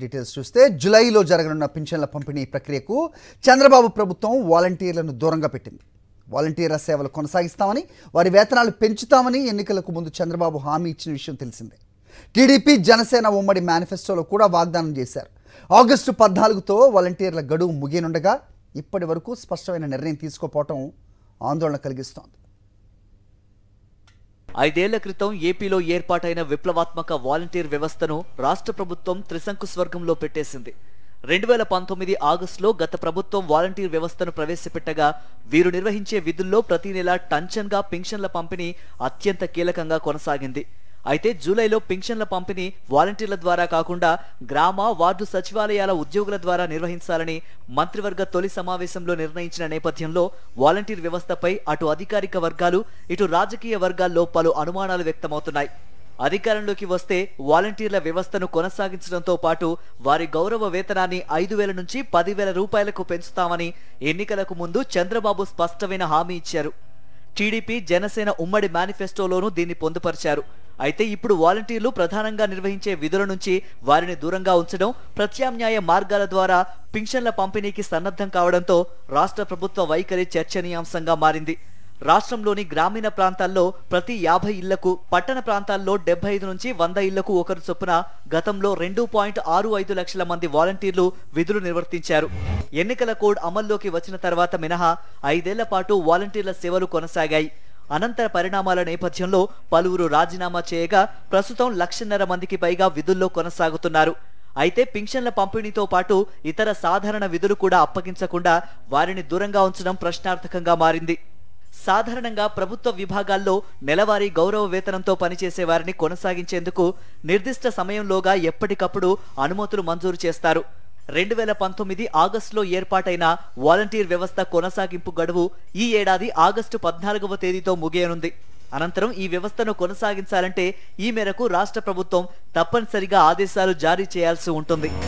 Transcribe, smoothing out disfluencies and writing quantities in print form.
Details చూస్తే జూలైలో జరగనున్న పింఛన్ల పంపిణీ ప్రక్రియకు చంద్రబాబు ప్రభుత్వం వాలంటీర్లను దూరంగా పెట్టింది. వాలంటీర్ల సేవలు కొనసాగిస్తామని, వారి వేతనాలు పెంచుతామని ఎన్నికలకు ముందు చంద్రబాబు హామీ ఇచ్చిన విషయం తెలిసిందే. టీడీపీ జనసేన ఉమ్మడి మేనిఫెస్టోలో కూడా వాగ్దానం చేశారు. ఆగస్టు 14తో వాలంటీర్ల గడువు ముగియనుండగా ఇప్పటి వరకు స్పష్టమైన నిర్ణయం తీసుకోపోవటం ఆందోళన కలిగిస్తోంది. 5 ఏళ్ల క్రితం ఏపీలో ఏర్పాటైన విప్లవాత్మక వాలంటీర్ వ్యవస్థను రాష్ట్ర ప్రభుత్వం త్రిశంకు స్వర్గంలో పెట్టేసింది. 2019 ఆగస్టులో గత ప్రభుత్వం వాలంటీర్ వ్యవస్థను ప్రవేశపెట్టగా వీరు నిర్వహించే విధుల్లో ప్రతి నెల టంచన్గా పింఛన్ల పంపిణీ అత్యంత కీలకంగా కొనసాగింది. అయితే జూలైలో పింఛన్ల పంపిణీ వాలంటీర్ల ద్వారా కాకుండా గ్రామ వార్డు సచివాలయాల ఉద్యోగుల ద్వారా నిర్వహించాలని మంత్రివర్గ తొలి సమావేశంలో నిర్ణయించిన నేపథ్యంలో వాలంటీర్ వ్యవస్థపై అటు అధికారిక వర్గాలు ఇటు రాజకీయ వర్గాల్లో పలు అనుమానాలు వ్యక్తమవుతున్నాయి. అధికారంలోకి వస్తే వాలంటీర్ల వ్యవస్థను కొనసాగించడంతో పాటు వారి గౌరవ వేతనాన్ని 5,000 నుంచి 10,000 రూపాయలకు పెంచుతామని ఎన్నికలకు ముందు చంద్రబాబు స్పష్టమైన హామీ ఇచ్చారు. టీడీపీ జనసేన ఉమ్మడి మేనిఫెస్టోలోనూ దీన్ని పొందుపరిచారు. అయితే ఇప్పుడు వాలంటీర్లు ప్రధానంగా నిర్వహించే విధుల నుంచి వారిని దూరంగా ఉంచడం, ప్రత్యామ్నాయ మార్గాల ద్వారా పింఛన్ల పంపిణీకి సన్నద్ధం కావడంతో రాష్ట్ర ప్రభుత్వ వైఖరి చర్చనీయాంశంగా మారింది. రాష్ట్రంలోని గ్రామీణ ప్రాంతాల్లో ప్రతి 50 ఇళ్లకు, పట్టణ ప్రాంతాల్లో 75 నుంచి 100 ఇళ్లకు ఒకరు చొప్పున గతంలో 2.65 లక్షల మంది వాలంటీర్లు విధులు నిర్వర్తించారు. ఎన్నికల కోడ్ అమల్లోకి వచ్చిన తర్వాత మినహా 5 ఏళ్ల పాటు వాలంటీర్ల సేవలు కొనసాగాయి. అనంతర పరిణామాల నేపథ్యంలో పలువురు రాజీనామా చేయగా ప్రస్తుతం 1,50,000 మందికి పైగా విధుల్లో కొనసాగుతున్నారు. అయితే పింఛన్ల పంపిణీతో పాటు ఇతర సాధారణ విధులు కూడా అప్పగించకుండా వారిని దూరంగా ఉంచడం ప్రశ్నార్థకంగా మారింది. సాధారణంగా ప్రభుత్వ విభాగాల్లో నెలవారీ గౌరవ వేతనంతో పనిచేసే వారిని కొనసాగించేందుకు నిర్దిష్ట సమయంలోగా ఎప్పటికప్పుడు అనుమతులు మంజూరు చేస్తారు. 2019 ఆగస్టులో ఏర్పాటైన వాలంటీర్ వ్యవస్థ కొనసాగింపు గడువు ఈ ఏడాది ఆగస్టు 14వ తేదీతో ముగియనుంది. అనంతరం ఈ వ్యవస్థను కొనసాగించాలంటే ఈ మేరకు రాష్ట్ర ప్రభుత్వం తప్పనిసరిగా ఆదేశాలు జారీ చేయాల్సి ఉంటుంది.